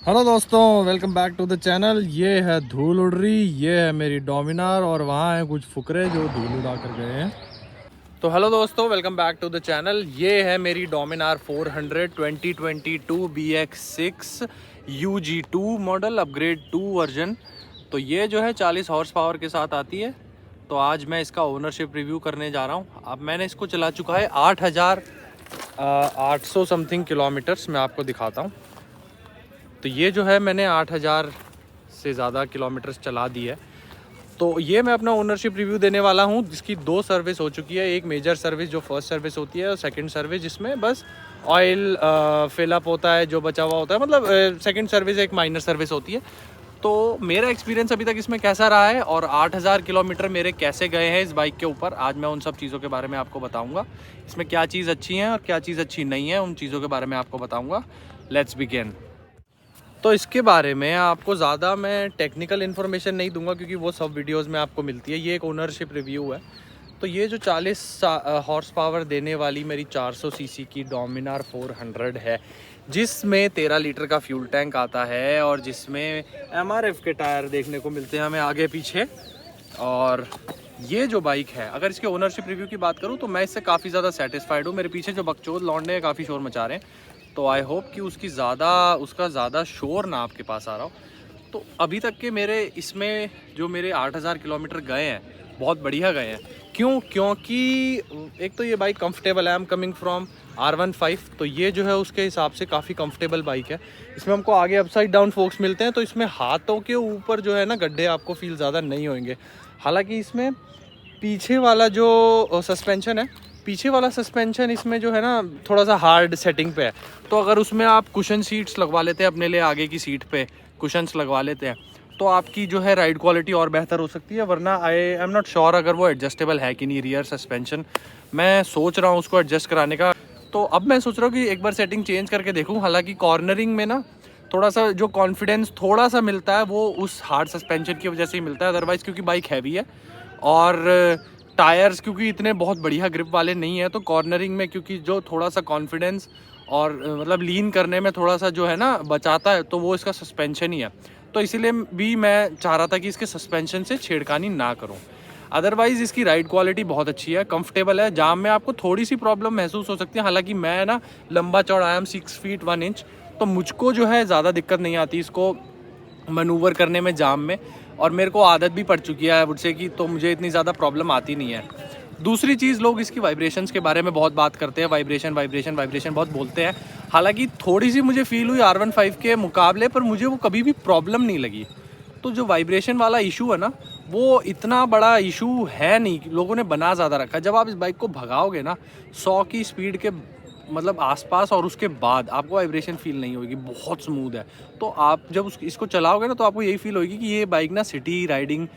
Hello दोस्तों, welcome back to the channel. ये है धूल उड़ रही, ये है मेरी डोमिनार और वहाँ है कुछ फुकरे जो धूल उड़ा कर गए हैं। तो हेलो दोस्तों, welcome back to the channel. ये है मेरी Dominar 400 2022 BX6 UG2 model, upgrade 2 version. तो ये जो है 40 हॉर्स पावर के साथ आती है। तो आज मैं इसका ओनरशिप रिव्यू करने जा रहा हूँ। अब मैंने इसको चला चुका है 8,800 समथिंग किलोमीटर्स। मैं आपको दिखाता हूँ। तो ये जो है मैंने 8,000 से ज़्यादा किलोमीटर्स चला दी है। तो ये मैं अपना ओनरशिप रिव्यू देने वाला हूँ, जिसकी 2 सर्विस हो चुकी है। एक मेजर सर्विस जो फर्स्ट सर्विस होती है, और सेकंड सर्विस जिसमें बस ऑयल फिलअप होता है, जो बचा हुआ होता है। मतलब सेकंड सर्विस एक माइनर सर्विस होती है। तो मेरा एक्सपीरियंस अभी तक इसमें कैसा रहा है और 8,000 किलोमीटर मेरे कैसे गए हैं इस बाइक के ऊपर, आज मैं उन सब चीज़ों के बारे में आपको बताऊँगा। इसमें क्या चीज़ अच्छी है और क्या चीज़ अच्छी नहीं है, उन चीज़ों के बारे में आपको बताऊँगा। Let's begin. तो इसके बारे में आपको ज़्यादा मैं टेक्निकल इन्फॉर्मेशन नहीं दूंगा, क्योंकि वो सब वीडियोस में आपको मिलती है। ये एक ओनरशिप रिव्यू है। तो ये जो 40 हॉर्स पावर देने वाली मेरी 400 सीसी की डोमिनार 400 है, जिसमें 13 लीटर का फ्यूल टैंक आता है और जिसमें MRF के टायर देखने को मिलते हैं हमें आगे पीछे। और ये जो बाइक है, अगर इसके ओनरशिप रिव्यू की बात करूँ तो मैं इससे काफ़ी ज़्यादा सेटिस्फाइड हूँ। मेरे पीछे जो बकचोद लौंडे हैं काफ़ी शोर मचा रहे हैं, तो आई होप कि उसका ज़्यादा शोर ना आपके पास आ रहा हो। तो अभी तक के मेरे इसमें जो मेरे 8,000 किलोमीटर गए हैं, बहुत बढ़िया गए हैं। क्योंकि एक तो ये बाइक कंफर्टेबल है। I am coming from R15, तो ये जो है उसके हिसाब से काफ़ी कंफर्टेबल बाइक है। इसमें हमको आगे अपसाइड डाउन फोक्स मिलते हैं, तो इसमें हाथों के ऊपर जो है ना गड्ढे आपको फील ज़्यादा नहीं होंगे। हालांकि इसमें पीछे वाला जो सस्पेंशन है, पीछे वाला सस्पेंशन इसमें जो है ना थोड़ा सा हार्ड सेटिंग पे है। तो अगर उसमें आप कुशन सीट्स लगवा लेते हैं अपने लिए, आगे की सीट पे कुशन्स लगवा लेते हैं, तो आपकी जो है राइड क्वालिटी और बेहतर हो सकती है। वरना आई एम नॉट श्योर अगर वो एडजस्टेबल है कि नहीं। रियर सस्पेंशन मैं सोच रहा हूँ उसको एडजस्ट कराने का। तो अब मैं सोच रहा हूँ कि एक बार सेटिंग चेंज करके देखूँ। हालांकि कॉर्नरिंग में ना थोड़ा सा जो कॉन्फिडेंस थोड़ा सा मिलता है, वो उस हार्ड सस्पेंशन की वजह से ही मिलता है। अदरवाइज़ क्योंकि बाइक हैवी है और टायर्स क्योंकि इतने बहुत बढ़िया ग्रिप वाले नहीं है, तो कॉर्नरिंग में क्योंकि जो थोड़ा सा कॉन्फिडेंस और मतलब लीन करने में थोड़ा सा जो है ना बचाता है, तो वो इसका सस्पेंशन ही है। तो इसीलिए भी मैं चाह रहा था कि इसके सस्पेंशन से छेड़खानी ना करूं। अदरवाइज़ इसकी राइड क्वालिटी बहुत अच्छी है, कंफर्टेबल है। जाम में आपको थोड़ी सी प्रॉब्लम महसूस हो सकती है। हालांकि मैं ना लंबा चौड़ा, आई एम 6 फीट 1 इंच, तो मुझको जो है ज़्यादा दिक्कत नहीं आती इसको मनूवर करने में जाम में। और मेरे को आदत भी पड़ चुकी है मुझसे कि, तो मुझे इतनी ज़्यादा प्रॉब्लम आती नहीं है। दूसरी चीज़, लोग इसकी वाइब्रेशंस के बारे में बहुत बात करते हैं। वाइब्रेशन वाइब्रेशन वाइब्रेशन बहुत बोलते हैं। हालांकि थोड़ी सी मुझे फील हुई R15 के मुकाबले, पर मुझे वो कभी भी प्रॉब्लम नहीं लगी। तो जो वाइब्रेशन वाला इशू है ना, वो इतना बड़ा इशू है नहीं। लोगों ने बना ज़्यादा रखा है। जब आप इस बाइक को भगाओगे ना 100 की स्पीड के मतलब आसपास, और उसके बाद आपको वाइब्रेशन फील नहीं होगी, बहुत स्मूथ है। तो आप जब इसको चलाओगे ना, तो आपको यही फील होगी कि ये बाइक ना सिटी राइडिंग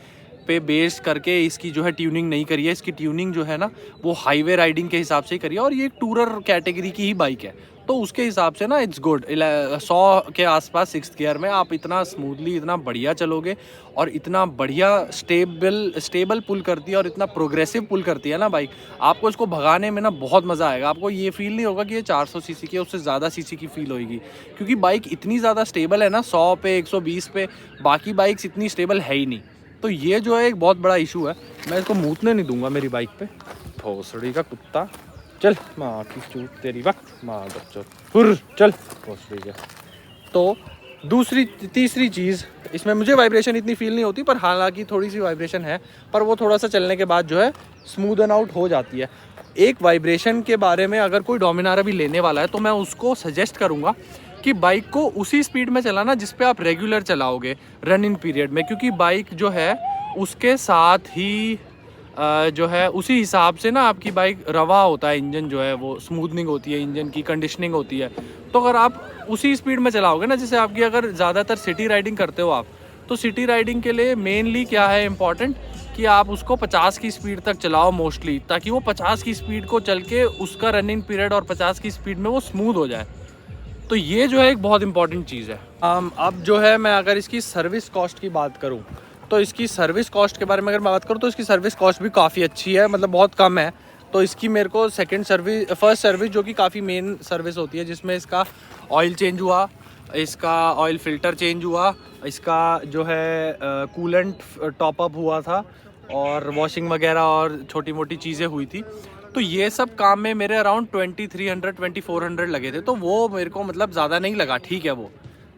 पे बेस करके इसकी जो है ट्यूनिंग नहीं करी है। इसकी ट्यूनिंग जो है ना वो हाईवे राइडिंग के हिसाब से ही करी है, और ये एक टूरर कैटेगरी की ही बाइक है। तो उसके हिसाब से ना इट्स गुड। 100 के आसपास 6th गियर में आप इतना स्मूथली, इतना बढ़िया चलोगे, और इतना बढ़िया स्टेबल पुल करती है और इतना प्रोग्रेसिव पुल करती है ना बाइक, आपको इसको भगाने में ना बहुत मज़ा आएगा। आपको ये फील नहीं होगा कि ये 400 सीसी की, उससे ज़्यादा सीसी की फील होगी, क्योंकि बाइक इतनी ज़्यादा स्टेबल है ना 100 पे 120 पे। बाकी बाइक्स इतनी स्टेबल है ही नहीं। तो ये जो है एक बहुत बड़ा इशू है। मैं इसको मूतने नहीं दूंगा मेरी बाइक पे। भोसड़ी का कुत्ता, चल माँ की चूत तेरी, वक्त माँ बच्चों हुर, चल भोसड़ी का। तो तीसरी चीज़, इसमें मुझे वाइब्रेशन इतनी फील नहीं होती, पर हालांकि थोड़ी सी वाइब्रेशन है, पर वो थोड़ा सा चलने के बाद जो है स्मूदन आउट हो जाती है। एक वाइब्रेशन के बारे में अगर कोई डोमिनार अभी लेने वाला है, तो मैं उसको सजेस्ट करूँगा कि बाइक को उसी स्पीड में चलाना जिस पे आप रेगुलर चलाओगे रन इन पीरियड में, क्योंकि बाइक जो है उसके साथ ही जो है उसी हिसाब से ना आपकी बाइक रवा होता है। इंजन जो है वो स्मूथनिंग होती है, इंजन की कंडीशनिंग होती है। तो अगर आप उसी स्पीड में चलाओगे ना, जैसे आपकी अगर ज़्यादातर सिटी राइडिंग करते हो आप, तो सिटी राइडिंग के लिए मेनली क्या है इम्पॉर्टेंट, कि आप उसको 50 की स्पीड तक चलाओ मोस्टली, ताकि वो 50 की स्पीड को चल के उसका रनिंग पीरियड और 50 की स्पीड में वो स्मूथ हो जाए। तो ये जो है एक बहुत इंपॉर्टेंट चीज़ है। अब जो है मैं अगर इसकी सर्विस कॉस्ट की बात करूँ, तो इसकी सर्विस कॉस्ट के बारे में अगर मैं बात करूँ, तो इसकी सर्विस कॉस्ट भी काफ़ी अच्छी है, मतलब बहुत कम है। तो इसकी मेरे को फर्स्ट सर्विस जो कि काफ़ी मेन सर्विस होती है, जिसमें इसका ऑयल चेंज हुआ, इसका ऑयल फ़िल्टर चेंज हुआ, इसका जो है कूलेंट टॉपअप हुआ था, और वॉशिंग वगैरह और छोटी मोटी चीज़ें हुई थी। तो ये सब काम में मेरे अराउंड 2300 2400 लगे थे। तो वो मेरे को मतलब ज़्यादा नहीं लगा, ठीक है वो।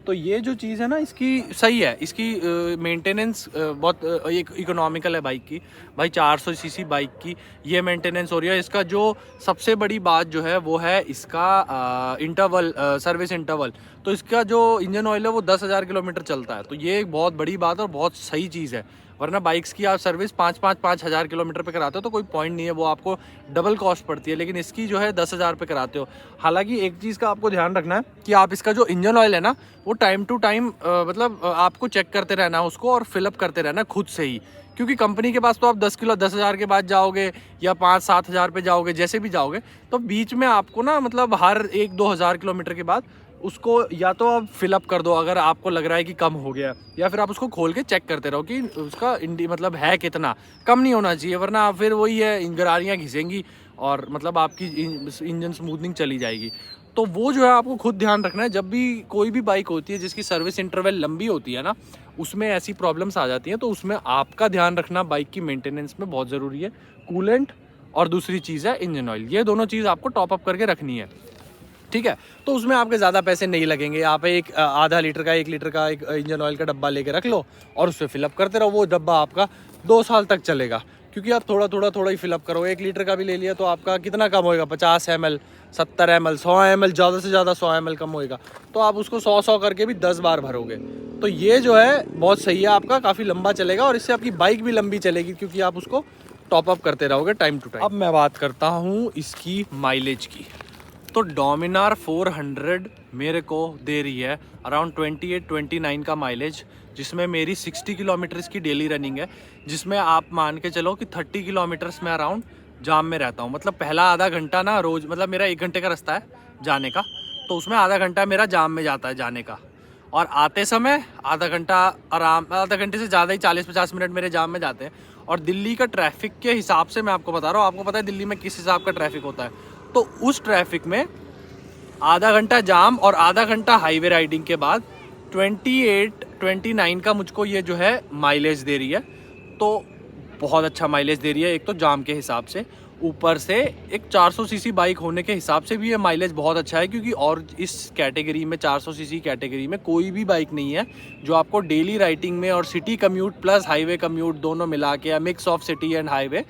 तो ये जो चीज़ है ना इसकी सही है, इसकी मेंटेनेंस बहुत एक इकोनॉमिकल है बाइक की। भाई 400 सीसी बाइक की ये मेंटेनेंस हो रही है। इसका जो सबसे बड़ी बात जो है वो है इसका इंटरवल, सर्विस इंटरवल। तो इसका जो इंजन ऑयल है वो 10,000 किलोमीटर चलता है। तो ये एक बहुत बड़ी बात और बहुत सही चीज़ है। वरना बाइक्स की आप सर्विस 5,000 किलोमीटर पे कराते हो तो कोई पॉइंट नहीं है, वो आपको डबल कॉस्ट पड़ती है। लेकिन इसकी जो है 10,000 पे कराते हो। हालांकि एक चीज़ का आपको ध्यान रखना है कि आप इसका जो इंजन ऑयल है ना वो टाइम टू टाइम मतलब आपको चेक करते रहना है उसको, और फिलअप करते रहना है खुद से ही। क्योंकि कंपनी के पास तो आप 10,000 के बाद जाओगे या 5-7 हज़ार पे जाओगे, जैसे भी जाओगे, तो बीच में आपको ना मतलब हर 1-2 हज़ार किलोमीटर के बाद उसको या तो आप फिलअप कर दो अगर आपको लग रहा है कि कम हो गया, या फिर आप उसको खोल के चेक करते रहो कि उसका मतलब है कितना, कम नहीं होना चाहिए। वरना फिर वही है, गरारियाँ घिसेंगी और मतलब आपकी इंजन स्मूथनिंग चली जाएगी। तो वो जो है आपको खुद ध्यान रखना है। जब भी कोई भी बाइक होती है जिसकी सर्विस इंटरवल लंबी होती है ना, उसमें ऐसी प्रॉब्लम्स आ जाती हैं। तो उसमें आपका ध्यान रखना बाइक की मेंटेनेंस में बहुत ज़रूरी है। कूलेंट और दूसरी चीज़ है इंजन ऑयल, ये दोनों चीज़ आपको टॉपअप करके रखनी है, ठीक है। तो उसमें आपके ज़्यादा पैसे नहीं लगेंगे। आप एक आधा लीटर का 1 लीटर का एक इंजन ऑयल का डब्बा लेके रख लो और उससे फिलअप करते रहो। वो डब्बा आपका 2 साल तक चलेगा, क्योंकि आप थोड़ा ही फिलअप करो। 1 लीटर का भी ले लिया तो आपका कितना कम होएगा, 50 ml, 70 ml, 100 ml, ज़्यादा से ज़्यादा 100 ml कम होएगा। तो आप उसको 100 करके भी 10 बार भरोगे। तो ये जो है बहुत सही है, आपका काफ़ी लंबा चलेगा और इससे आपकी बाइक भी लंबी चलेगी, क्योंकि आप उसको टॉपअप करते रहोगे टाइम टू टाइम। अब मैं बात करता हूँ इसकी माइलेज की। तो डोमिनार 400 मेरे को दे रही है अराउंड 28-29 का माइलेज, जिसमें मेरी 60 किलोमीटर्स की डेली रनिंग है। जिसमें आप मान के चलो कि 30 किलोमीटर्स में अराउंड जाम में रहता हूँ। मतलब पहला आधा घंटा ना रोज़, मतलब मेरा 1 घंटे का रास्ता है जाने का, तो उसमें आधा घंटा मेरा जाम में जाता है जाने का, और आते समय आधा घंटा आराम, आधा घंटे से ज़्यादा ही 40-50 मिनट मेरे जाम में जाते हैं। और दिल्ली का ट्रैफिक के हिसाब से मैं आपको बता रहा हूँ, आपको पता है दिल्ली में किस हिसाब का ट्रैफिक होता है। तो उस ट्रैफिक में आधा घंटा जाम और आधा घंटा हाईवे राइडिंग के बाद 28-29 का मुझको ये जो है माइलेज दे रही है। तो बहुत अच्छा माइलेज दे रही है। एक तो जाम के हिसाब से, ऊपर से एक 400 सीसी बाइक होने के हिसाब से भी ये माइलेज बहुत अच्छा है। क्योंकि और इस कैटेगरी में 400 सीसी कैटेगरी में कोई भी बाइक नहीं है जो आपको डेली राइडिंग में और city commute plus highway commute दोनों मिला के, या mix of city and highway,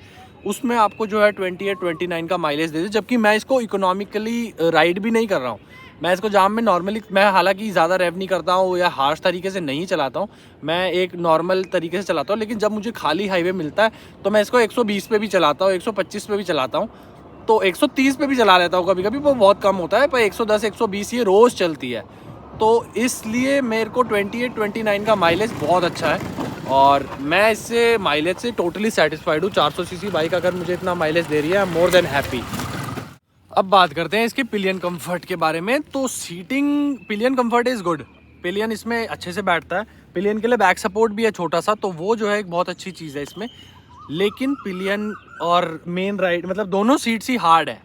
उसमें आपको जो है 28-29 का माइलेज दे दे। जबकि मैं इसको इकोनॉमिकली राइड भी नहीं कर रहा हूँ, मैं इसको जाम में नॉर्मली, मैं हालांकि ज़्यादा रेव नहीं करता हूँ या हार्श तरीके से नहीं चलाता हूँ, मैं एक नॉर्मल तरीके से चलाता हूँ। लेकिन जब मुझे खाली हाईवे मिलता है तो मैं इसको 120 पे भी चलाता हूँ, 125 पे भी चलाता हूँ, तो 130 पे भी चला लेता हूँ कभी कभी। वो बहुत कम होता है, पर 110-120 ये रोज़ चलती है। तो इसलिए मेरे को 28-29 का माइलेज बहुत अच्छा है और मैं इससे माइलेज से टोटली सेटिस्फाइड हूँ। 400 सीसी बाइक अगर मुझे इतना माइलेज दे रही है, I am more than happy. अब बात करते हैं इसके पिलियन कंफर्ट के बारे में। तो seating, pillion comfort is good, pillion इसमें अच्छे से बैठता है। पिलियन के लिए बैक सपोर्ट भी है छोटा सा, तो वो जो है एक बहुत अच्छी चीज़ है इसमें। लेकिन पिलियन और मेन राइड मतलब दोनों सीट्स ही हार्ड है,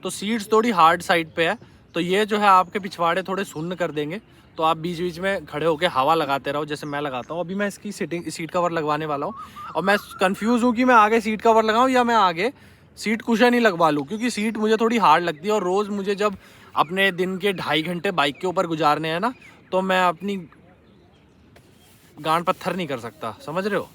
तो सीट्स थोड़ी हार्ड साइड पे है। तो ये जो है आपके पिछवाड़े थोड़े सुन्न कर देंगे, तो आप बीच बीच में खड़े होकर हवा लगाते रहो, जैसे मैं लगाता हूँ। अभी मैं इसकी सीट कवर लगवाने वाला हूँ और मैं कंफ्यूज हूँ कि मैं आगे सीट कवर लगाऊँ या मैं आगे सीट कुशन ही लगवा लूँ, क्योंकि सीट मुझे थोड़ी हार्ड लगती है। और रोज़ मुझे जब अपने दिन के 2.5 घंटे बाइक के ऊपर गुजारने हैं ना, तो मैं अपनी गांड पत्थर नहीं कर सकता, समझ रहे हो।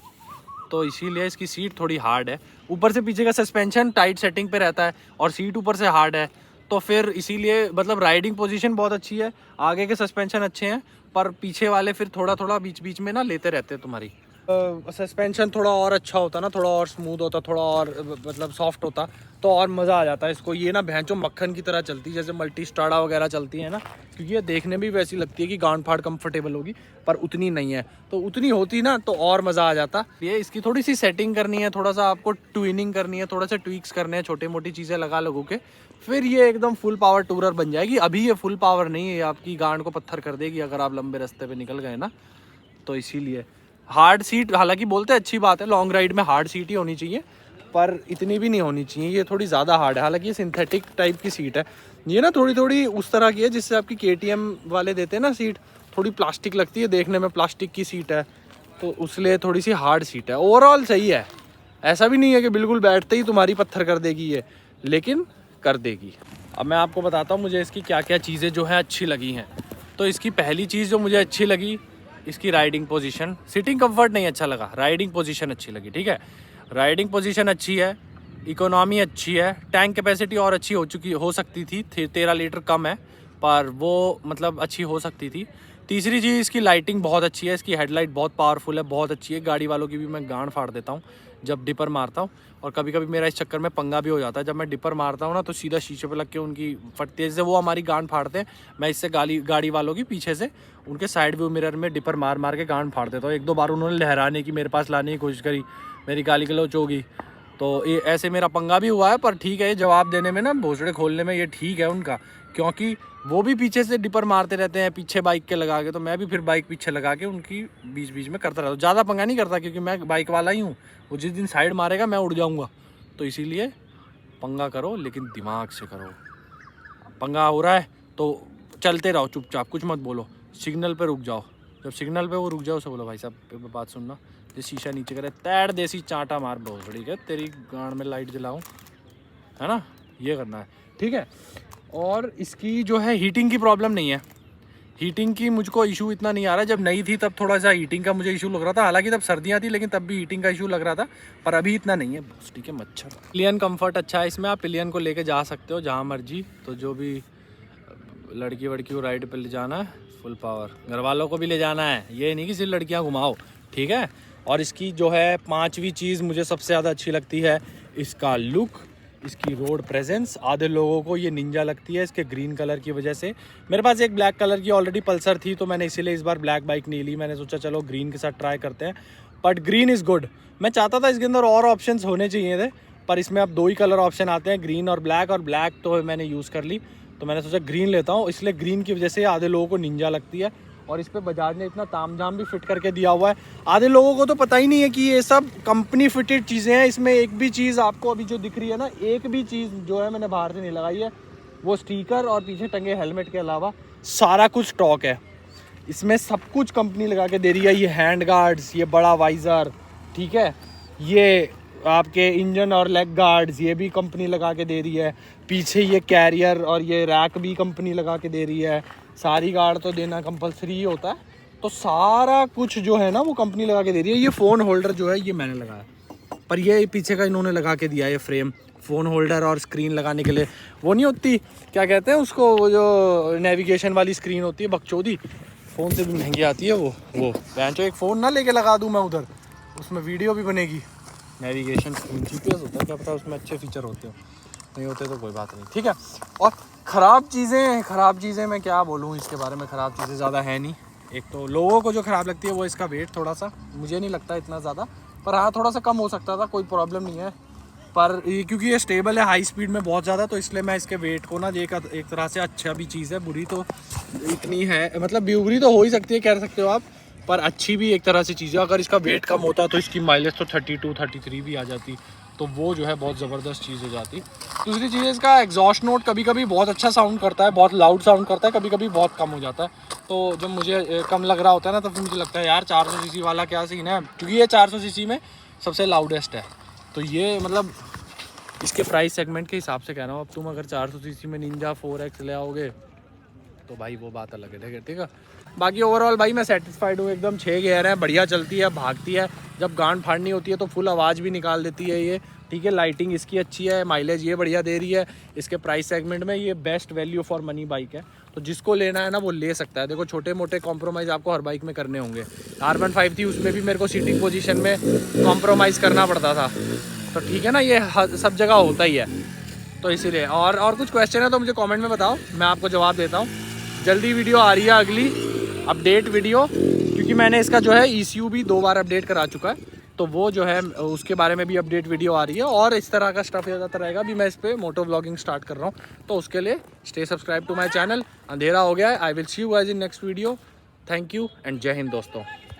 तो इसीलिए इसकी सीट थोड़ी हार्ड है। ऊपर से पीछे का सस्पेंशन टाइट सेटिंग पे रहता है और सीट ऊपर से हार्ड है, तो फिर इसीलिए मतलब राइडिंग पोजीशन बहुत अच्छी है, आगे के सस्पेंशन अच्छे हैं, पर पीछे वाले फिर थोड़ा थोड़ा बीच बीच में ना लेते रहते हैं तुम्हारी। सस्पेंशन थोड़ा और अच्छा होता ना, थोड़ा और स्मूथ होता, थोड़ा और मतलब सॉफ्ट होता, तो और मज़ा आ जाता है इसको। ये ना भैंचो मक्खन की तरह चलती है, जैसे मल्टी स्टाडा वगैरह चलती है ना, क्योंकि ये देखने में भी वैसी लगती है कि गांड फाड़ कंफर्टेबल होगी, पर उतनी नहीं है। तो उतनी होती ना तो और मज़ा आ जाता। ये इसकी थोड़ी सी सेटिंग करनी है, थोड़ा सा आपको ट्विनिंग करनी है, थोड़ा सा ट्वीक्स करने हैं, छोटी मोटी चीज़ें लगा लगो के, फिर ये एकदम फुल पावर टूरर बन जाएगी। अभी ये फुल पावर नहीं है, आपकी गांड को पत्थर कर देगी अगर आप लंबे रास्ते पे निकल गए ना। तो इसीलिए हार्ड सीट, हालांकि बोलते हैं अच्छी बात है, लॉन्ग राइड में हार्ड सीट ही होनी चाहिए, पर इतनी भी नहीं होनी चाहिए, ये थोड़ी ज़्यादा हार्ड है। हालांकि ये सिंथेटिक टाइप की सीट है, ये ना थोड़ी थोड़ी उस तरह की है जिससे आपकी KTM वाले देते हैं ना सीट, थोड़ी प्लास्टिक लगती है देखने में, प्लास्टिक की सीट है तो उसलिए थोड़ी सी हार्ड सीट है। ओवरऑल सही है, ऐसा भी नहीं है कि बिल्कुल बैठते ही तुम्हारी पत्थर कर देगी ये, लेकिन कर देगी। अब मैं आपको बताता हूँ मुझे इसकी क्या क्या चीज़ें जो है अच्छी लगी हैं। तो इसकी पहली चीज़ जो मुझे अच्छी लगी, इसकी राइडिंग पोजीशन। सिटिंग कंफर्ट नहीं अच्छा लगा, राइडिंग पोजीशन अच्छी लगी। ठीक है, राइडिंग पोजीशन अच्छी है, इकोनॉमी अच्छी है, टैंक कैपेसिटी और अच्छी हो सकती थी, 13 लीटर कम है पर वो मतलब अच्छी हो सकती थी। तीसरी चीज़, इसकी लाइटिंग बहुत अच्छी है, इसकी हेडलाइट बहुत पावरफुल है, बहुत अच्छी है। गाड़ी वालों की भी मैं गांड फाड़ देता हूँ जब डिपर मारता हूँ, और कभी कभी मेरा इस चक्कर में पंगा भी हो जाता है। जब मैं डिपर मारता हूँ ना तो सीधा शीशे पे लग के उनकी फटते से वो हमारी गांड फाड़ते हैं, मैं इससे गाड़ी वालों की पीछे से उनके साइड व्यू मिरर में डिपर मार मार के गांड फाड़ देता हूँ। 1-2 बार उन्होंने लहराने की, मेरे पास लाने की कोशिश करी, मेरी गाली गलौच होगी, तो ये ऐसे मेरा पंगा भी हुआ है। पर ठीक है, ये जवाब देने में ना, भोसड़े खोलने में ये ठीक है उनका, क्योंकि वो भी पीछे से डिपर मारते रहते हैं पीछे बाइक के लगा के, तो मैं भी फिर बाइक पीछे लगा के उनकी बीच बीच में करता रहता हूँ। ज़्यादा पंगा नहीं करता क्योंकि मैं बाइक वाला ही हूँ, वो जिस दिन साइड मारेगा मैं उड़ जाऊँगा, तो इसीलिए पंगा करो लेकिन दिमाग से करो। पंगा हो रहा है तो चलते रहो चुपचाप, कुछ मत बोलो, सिग्नल पे रुक जाओ, जब सिग्नल पे वो रुक जाओ उसे बोलो भाई साहब बात सुनना, ये शीशा नीचे करे, तैड़ देसी चांटा मार भोसड़ी के तेरी गांड में लाइट जलाऊं, है ना, ये करना है। ठीक है, और इसकी जो है हीटिंग की प्रॉब्लम नहीं है, हीटिंग की मुझको इशू इतना नहीं आ रहा। जब नई थी तब थोड़ा सा हीटिंग का मुझे इशू लग रहा था, हालांकि तब सर्दियाँ थी लेकिन तब भी हीटिंग का इशू लग रहा था, पर अभी इतना नहीं है। ठीक है, मच्छर। पिलियन कंफर्ट अच्छा है इसमें, आप पिलियन को लेके जा सकते हो जहाँ मर्जी, तो जो भी लड़की वड़की को राइड पे ले जाना है फुल पावर, घर वालों को भी ले जाना है, ये नहीं कि सिर्फ लड़कियाँ घुमाओ। ठीक है, और इसकी जो है 5वीं चीज़ मुझे सबसे ज़्यादा अच्छी लगती है इसका लुक, इसकी रोड प्रेजेंस। आधे लोगों को ये निंजा लगती है इसके ग्रीन कलर की वजह से। मेरे पास एक ब्लैक कलर की ऑलरेडी पल्सर थी, तो मैंने इसीलिए इस बार ब्लैक बाइक नहीं ली, मैंने सोचा चलो ग्रीन के साथ ट्राई करते हैं, बट ग्रीन इज़ गुड। मैं चाहता था इसके अंदर और ऑप्शंस होने चाहिए थे, पर इसमें अब 2 ही कलर ऑप्शन आते हैं, ग्रीन और ब्लैक तो मैंने यूज़ कर ली, तो मैंने सोचा ग्रीन लेता हूँ। इसलिए ग्रीन की वजह से आधे लोगों को निंजा लगती है, और इस पे बजाज ने इतना तामझाम भी फिट करके दिया हुआ है। आधे लोगों को तो पता ही नहीं है कि ये सब कंपनी फिटेड चीज़ें हैं। इसमें एक भी चीज़ आपको अभी जो दिख रही है ना, एक भी चीज़ जो है मैंने बाहर से नहीं लगाई है, वो स्टिकर और पीछे टंगे हेलमेट के अलावा सारा कुछ स्टॉक है। इसमें सब कुछ कंपनी लगा के दे रही है। ये हैंड गार्ड्स, ये बड़ा वाइज़र, ठीक है, ये आपके इंजन और लेग गार्ड्स, ये भी कंपनी लगा के दे रही है। पीछे ये कैरियर और ये रैक भी कंपनी लगा के दे रही है। सारी गार्ड तो देना कंपलसरी ही होता है, तो सारा कुछ जो है ना वो कंपनी लगा के दे रही है। ये फ़ोन होल्डर जो है ये मैंने लगाया, पर ये पीछे का इन्होंने लगा के दिया है फ्रेम, फ़ोन होल्डर और स्क्रीन लगाने के लिए। वो नहीं होती, क्या कहते हैं उसको, वो जो नेविगेशन वाली स्क्रीन होती है बकचोदी, फ़ोन से भी महंगी आती है वो बेंचो। एक फ़ोन ना लेके लगा दूँ मैं उधर, उसमें वीडियो भी बनेगी। नेविगेशन स्क्रीन GPS होता है, क्या पता उसमें अच्छे फीचर होते हो, नहीं होते तो कोई बात नहीं। ठीक है, और ख़राब चीज़ें मैं क्या बोलूँ इसके बारे में, ख़राब चीज़ें ज़्यादा है नहीं। एक तो लोगों को जो ख़राब लगती है वो इसका वेट थोड़ा सा, मुझे नहीं लगता इतना ज़्यादा, पर हाँ थोड़ा सा कम हो सकता था, कोई प्रॉब्लम नहीं है। पर क्योंकि ये स्टेबल है हाई स्पीड में बहुत ज़्यादा, तो इसलिए मैं इसके वेट को ना एक तरह से अच्छा भी चीज़ है, बुरी तो इतनी है, मतलब बुरी तो हो ही सकती है, कह सकते हो आप, पर अच्छी भी एक तरह से चीज़ है। अगर इसका वेट कम होता तो इसकी माइलेज तो 32-33 भी आ जाती, तो वो जो है बहुत ज़बरदस्त चीज़ हो जाती। दूसरी चीज़ है इसका एग्जॉस्ट नोट कभी कभी बहुत अच्छा साउंड करता है, बहुत लाउड साउंड करता है, कभी कभी बहुत कम हो जाता है। तो जब मुझे कम लग रहा होता है ना, तो फिर मुझे लगता है यार 400 सीसी वाला क्या सीन है, क्योंकि ये 400 सीसी में सबसे लाउडेस्ट है। तो ये मतलब इसके प्राइस सेगमेंट के हिसाब से कह रहा हूँ। अब तुम अगर 400 सीसी में निंजा 4X ले आओगे तो भाई वो बात अलग है, ठीक है। बाकी ओवरऑल भाई मैं सेटिस्फाइड हूँ एकदम। 6 गियर है, बढ़िया चलती है, भागती है, जब गांड फाड़नी होती है तो फुल आवाज़ भी निकाल देती है ये, ठीक है। लाइटिंग इसकी अच्छी है, माइलेज ये बढ़िया दे रही है। इसके प्राइस सेगमेंट में ये best value for money bike है, तो जिसको लेना है ना वो ले सकता है। देखो छोटे मोटे कॉम्प्रोमाइज़ आपको हर बाइक में करने होंगे। R15 थी, उसमें भी मेरे को सीटिंग पोजीशन में कॉम्प्रोमाइज़ करना पड़ता था, तो ठीक है ना, ये सब जगह होता ही है। तो इसीलिए और कुछ क्वेश्चन है तो मुझे कमेंट में बताओ, मैं आपको जवाब देता हूँ। जल्दी वीडियो आ रही है अगली अपडेट वीडियो, क्योंकि मैंने इसका जो है ECU भी 2 बार अपडेट करा चुका है, तो वो जो है उसके बारे में भी अपडेट वीडियो आ रही है। और इस तरह का स्टफ ज़्यादातर रहेगा। अभी मैं इस पर मोटो व्लॉगिंग स्टार्ट कर रहा हूँ, तो उसके लिए stay subscribe to my channel. अंधेरा हो गया है। I will see you guys in next video. Thank you and Jai Hind दोस्तों।